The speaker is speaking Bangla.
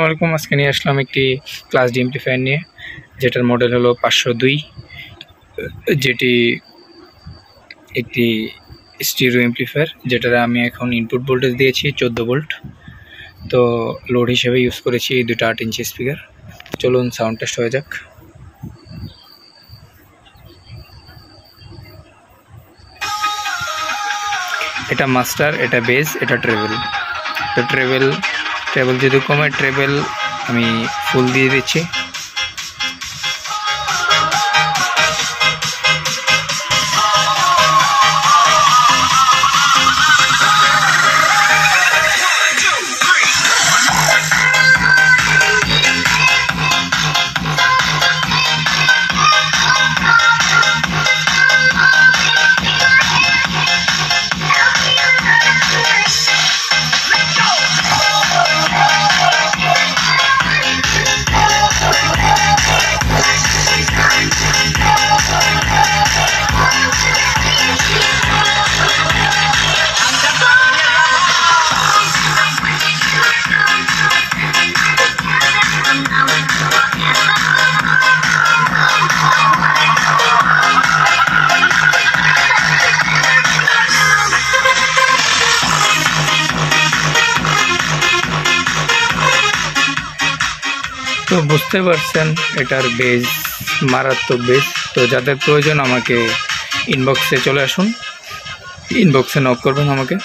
আলাইকুম। আজকে নিয়ে আসলাম একটি ক্লাস ডি এমপ্লিফায়ার নিয়ে, যেটার মডেল হলো 502, যেটি একটি স্টিরিও এমপ্লিফায়ার, যেটার আমি এখন ইনপুট ভোল্টেজ দিয়েছি 14 ভোল্ট। তো লোড হিসেবে ইউজ করেছি এই দুটো 8 ইঞ্চি স্পিকার। চলুন সাউন্ড টেস্ট হয়ে যাক। এটা মাস্টার, এটা বেস, এটা ট্রেবেল। তো ট্রেবেল যদি কমে, ট্রেবেল আমি ফুল দিয়ে দিচ্ছি। তো বুঝতে পারছেন এটার বেজ মারাত্মক বেজ। তো যাদের প্রয়োজন আমাকে ইনবক্সে চলে আসুন, ইনবক্সে নক করবেন আমাকে।